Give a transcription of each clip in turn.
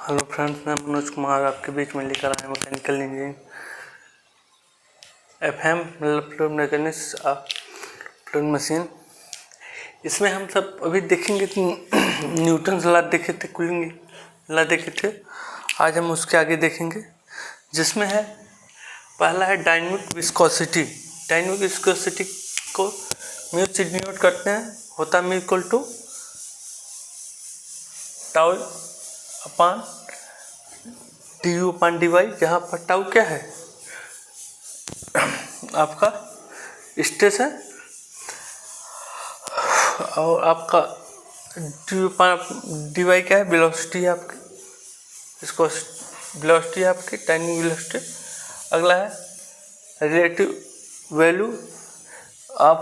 Hello friends, मैं मनोज कुमार आपके बीच में लेकर आया मैकेनिकल इंजीनियरिंग एफएम मतलब फ्लूइड मैकेनिक्स फ्लूइड मशीन। इसमें हम सब अभी देखेंगे न्यूटन लॉ देखे थे, कूलिंग लॉ देखे थे। आज हम उसके आगे देखेंगे, जिसमें है पहला है डायनेमिक विस्कोसिटी। डायनेमिक विस्कोसिटी को म्यू से डिनोट करते हैं, होता है mu equal to tau upon d upon d y, जहाँ पर टाउ क्या है आपका स्ट्रेस है और आपका डी अपान डी वाई क्या है, वेलोसिटी है आपकी, इसको वेलोसिटी है आपकी, टाइमिंग वेलोसिटी। अगला है relative value of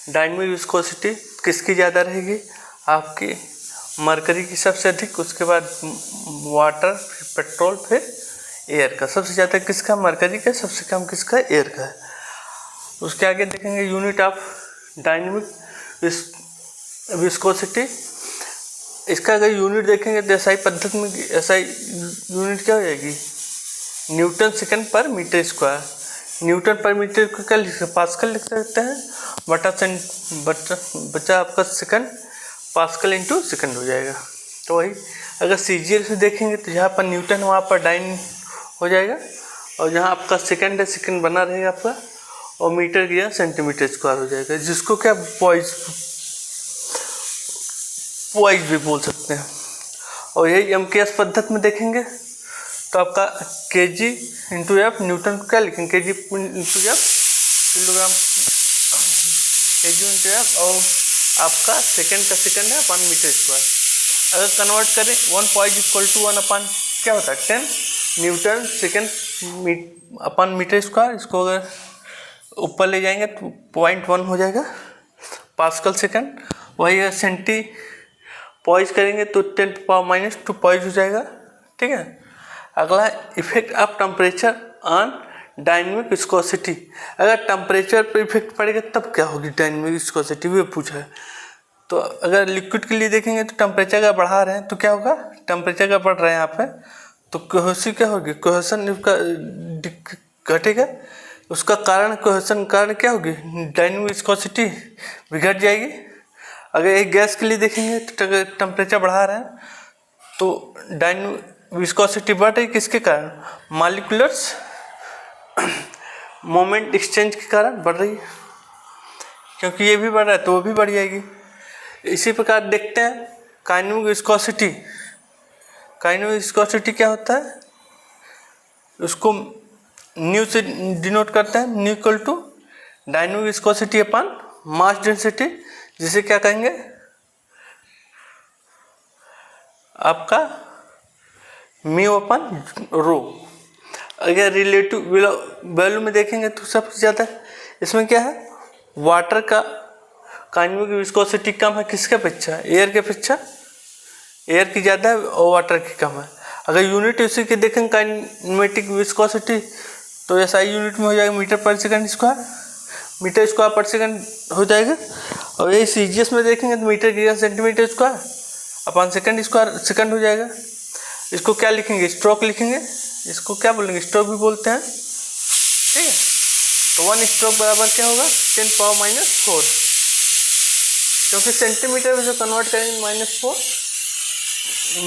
dynamic viscosity, किसकी ज़्यादा रहेगी, आपकी मरकरी की सबसे अधिक, उसके बाद वाटर, फिर पेट्रोल, फिर एयर का। सबसे ज़्यादा किसका, मरकरी का, सबसे कम किसका, एयर का है। उसके आगे देखेंगे यूनिट ऑफ डायनेमिक विस्कोसिटी। इसका अगर यूनिट देखेंगे तो एसआई पद्धति में एसआई यूनिट क्या हो जाएगी, न्यूटन सेकंड पर मीटर स्क्वायर। न्यूटन पर मीटर को क्या लिख सकते हैं, पास्कल लिख सकते हैं, बचा आपका सेकंड, पास्कल इंटू सेकंड हो जाएगा। तो वही अगर सीजीएल से देखेंगे तो जहाँ पर न्यूटन वहाँ पर डाइन हो जाएगा, और जहाँ आपका सेकंड है सेकंड बना रहेगा आपका, और मीटर गया सेंटीमीटर स्क्वायर हो जाएगा, जिसको क्या पॉइज भी बोल सकते हैं। और यही एमकेएस पद्धति में देखेंगे तो आपका केजी इंटू एफ, न्यूटन को क्या लिखेंगे, KG into F kilogram, KG into F, और आपका सेकंड का सेकंड है अपन मीटर स्क्वायर। अगर कन्वर्ट करें 1 पॉइज इक्वल टू 1 अपन क्या होता है 10 न्यूटन सेकंड अपन मीटर स्क्वायर। इसको अगर ऊपर ले जाएंगे तो 0.1 हो जाएगा पास्कल सेकंड। वही है सेंटी पॉइज करेंगे तो 10⁻⁻² पॉइज हो जाएगा, ठीक है। अगला effect of temperature on dynamic viscosity. अगर टेम्परेचर पर इफेक्ट पड़ेगा तब क्या होगी डायनेमिक विस्कोसिटी, वो पूछा है। तो अगर लिक्विड के लिए देखेंगे तो टेम्परेचर का बढ़ा रहे हैं तो क्या होगा, टेम्परेचर का बढ़ रहा है यहाँ पे, तो कोहेसिव क्या होगी, कोहेसन घटेगा। उसका कारण कोहेसन कारण क्या होगी, डायनेमिक विस्कोसिटी भी घट जाएगी। अगर एक गैस के लिए देखेंगे तो टेम्परेचर बढ़ा रहे हैं तो डायनेमिक विस्कोसिटी बढ़ रही, किसके कारण, मॉलिक्यूलर्स मोमेंट एक्सचेंज के कारण बढ़ रही है, क्योंकि ये भी बढ़ रहा है तो वो भी बढ़ जाएगी। इसी प्रकार देखते हैं काइनेटिक विस्कोसिटी। काइनेटिक विस्कोसिटी क्या होता है, उसको न्यू से डिनोट करते हैं, nu equal to dynamic viscosity upon mass density, जिसे क्या कहेंगे आपका म्यू अपन रो। अगर रिलेटिव वैल्यू में देखेंगे तो सबसे ज़्यादा इसमें क्या है, वाटर का काइनेटिक विस्कोसिटी कम है, किसके अपेक्षा, एयर के अपेक्षा, एयर की ज़्यादा है और वाटर की कम है। अगर यूनिट उसी के देखेंगे काइनेटिक विस्कोसिटी तो एसआई यूनिट में हो जाएगा मीटर पर सेकंड स्क्वायर, मीटर स्क्वायर पर सेकंड हो जाएगा। और यही सीजीएस में देखेंगे तो मीटर की centimetre square upon second square second हो जाएगा। इसको क्या लिखेंगे, स्ट्रोक लिखेंगे, इसको क्या बोलेंगे, स्ट्रोक भी बोलते हैं, ठीक है। तो 1 स्ट्रोक बराबर क्या होगा 10⁻⁻⁴, क्योंकि सेंटीमीटर में जो कन्वर्ट करेंगे -4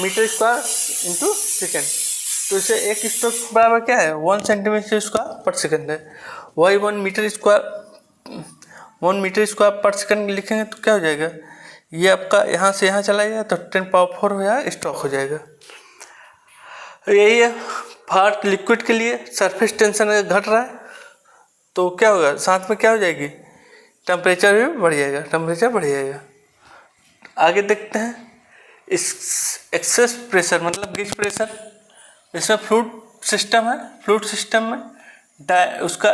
मीटर स्क्वायर इंटू सेकेंड, तो इसे एक स्ट्रोक बराबर क्या है 1 सेंटीमीटर स्क्वायर पर सेकंड है। वही 1 मीटर स्क्वायर पर सेकंड लिखेंगे तो क्या हो जाएगा, ये आपका यहाँ से यहाँ चला जाएगा तो 10⁻⁴ हो जाएगा, स्ट्रोक हो जाएगा। यही है फास्ट लिक्विड के लिए, सरफेस टेंशन अगर घट रहा है तो क्या होगा, साथ में क्या हो जाएगी, टेम्परेचर भी बढ़ जाएगा, टेम्परेचर बढ़ जाएगा। आगे देखते हैं इस एक्सेस प्रेशर मतलब गेज प्रेशर। इसमें फ्लूइड सिस्टम है, फ्लूइड सिस्टम में उसका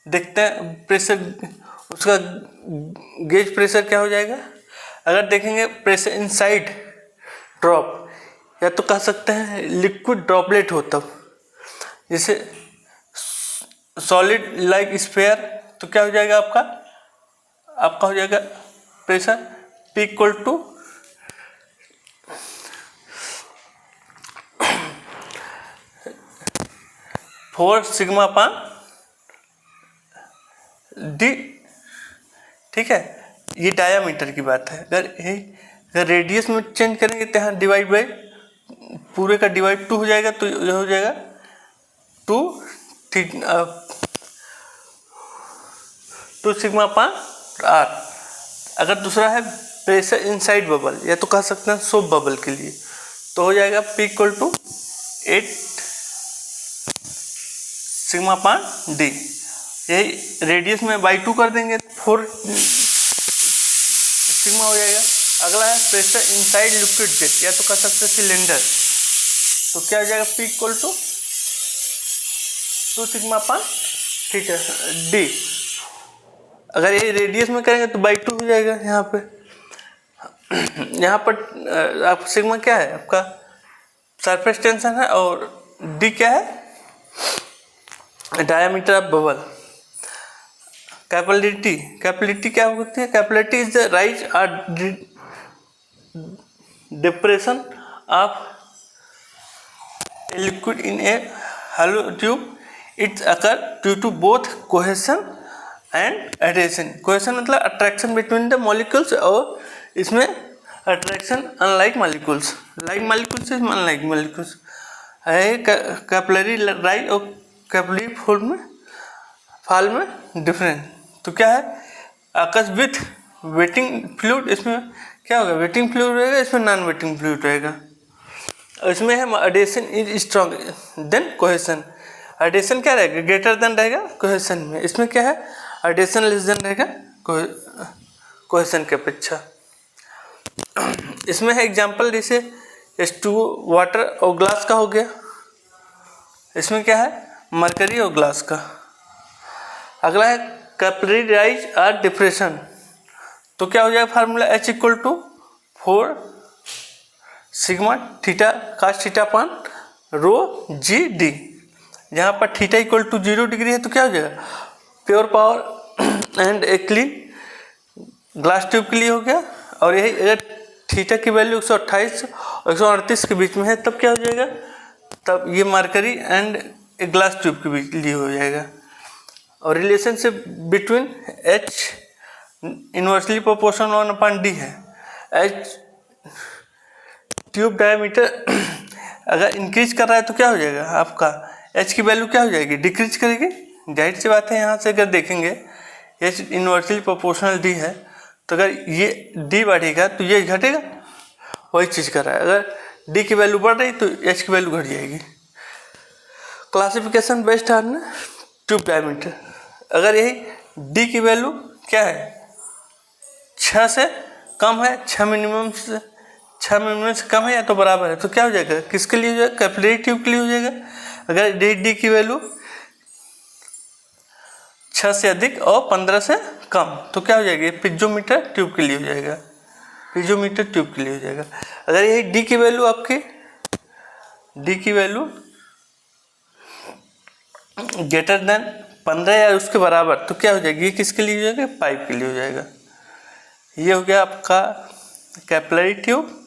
देखते हैं प्रेशर, उसका गेज प्रेशर क्या हो जाएगा। अगर देखेंगे प्रेशर इनसाइड ड्रॉप, या तो कह सकते हैं लिक्विड ड्रॉपलेट हो, तब जैसे सॉलिड लाइक स्फीयर, तो क्या हो जाएगा आपका हो जाएगा pressure P equal to 4 sigma upon d. ठीक है, ये डायामीटर की बात है। अगर रेडियस में चेंज करेंगे तो यहाँ डिवाइड बाई पूरे का डिवाइड 2 हो जाएगा, तो ये हो जाएगा 2 सिग्मा पान आर। अगर दूसरा है प्रेशर इनसाइड बबल, या तो कह सकते हैं सोप बबल के लिए, तो हो जाएगा P equal to 8 sigma upon D. यही रेडियस में बाई 2 कर देंगे, 4 सिग्मा हो जाएगा। अगला है प्रेशर इनसाइड लिक्विड जेट, या तो कह सकते हैं सिलेंडर, तो क्या हो जाएगा P इक्वल टू 2 सिग्मा पान ठीक है डी। अगर ये रेडियस में करेंगे तो बाई 2 हो जाएगा यहाँ पे। यहाँ पर आप सिग्मा क्या है, आपका सरफेस टेंशन है, और डी क्या है, डायमीटर ऑफ बबल। कैपिलरिटी क्या होती है, कैपिलरिटी इज द राइज और depression of a liquid in a hollow tube. It occur due to both cohesion and adhesion. Cohesion मतलब attraction between the molecules, और इसमें attraction unlike molecules, like molecules is unlike molecules है। Capillary rise और capillary fall में difference. तो क्या है, आकाश with waiting fluid, इसमें क्या होगा, वेटिंग फ्लूइड रहेगा, इसमें नॉन वेटिंग फ्लूइड रहेगा। इसमें है adhesion is strong than cohesion. Adhesion क्या रहेगा, ग्रेटर देन रहेगा कोहेशन में। इसमें क्या है, एडिशन लेस देन रहेगा कोहेशन के अपेक्षा। इसमें है एग्जांपल, जैसे H2O वाटर और ग्लास का हो गया। इसमें क्या है, मरकरी और ग्लास का। अगला है कैपिलरी राइज और डिप्रेशन, तो क्या हो जाएगा formula H equal to 4 sigma theta cos theta पान रो जी डी। जहाँ पर थीटा इक्वल टू 0 डिग्री है, तो क्या हो जाएगा, pure power and a clean glass tube के लिए हो गया। और यही अगर थीटा की वैल्यू 128 और 138 के बीच में है, तब क्या हो जाएगा, तब ये mercury and a glass tube के बीच लिए हो जाएगा। और relationship between H inversely proportional 1/d है। H ट्यूब डायमीटर अगर इंक्रीज कर रहा है तो क्या हो जाएगा, आपका H की वैल्यू क्या हो जाएगी, डिक्रीज करेगी। जाहिर सी बात है, यहाँ से अगर देखेंगे H इनवर्सली प्रोपोर्शनल D है, तो अगर ये D बढ़ेगा तो ये घटेगा, वही चीज़ कर रहा है। अगर D की वैल्यू बढ़ रही तो H की वैल्यू घट जाएगी। Classification based on tube diameter. अगर यही D की वैल्यू क्या है, 6 से कम है, 6 मिनिमम से कम है या तो बराबर है, तो क्या हो जाएगा, किसके लिए हो जाएगा, कैपिलरी ट्यूब के लिए हो जाएगा। अगर D की वैल्यू 6 से अधिक और 15 से कम, तो क्या हो जाएगा, पिजोमीटर ट्यूब के लिए हो जाएगा, पिजोमीटर ट्यूब के लिए हो जाएगा। अगर यही D की वैल्यू आपकी ग्रेटर देन 15 या उसके बराबर, तो क्या हो जाएगी, ये किसके लिए हो जाएगा, पाइप के लिए हो जाएगा। ये हो गया आपका कैपिलरी ट्यूब,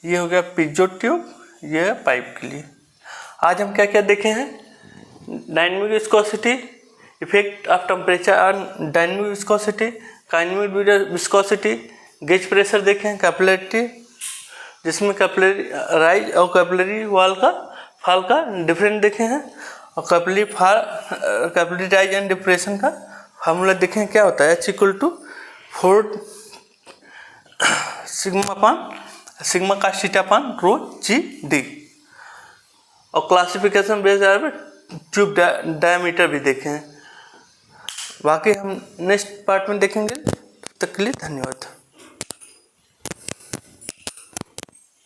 ये हो गया पिजो ट्यूब, ये है पाइप के लिए। आज हम क्या क्या देखे हैं, dynamic viscosity, effect of temperature on dynamic viscosity, kinematic viscosity, gauge pressure देखे हैं, कैपिलरिटी जिसमें कैपिलरी राइज और कैपिलरी वॉल का फॉल का डिफरेंट देखे हैं, और कैपिलरी राइज एंड डिप्रेशन का फार्मूला देखें क्या होता है, H equal to 4 sigma cos theta पान रो जी डी। और क्लासिफिकेशन बेस्ड ट्यूब डायमीटर भी देखे हैं। बाकी हम नेक्स्ट पार्ट में देखेंगे। तब तक के लिए धन्यवाद।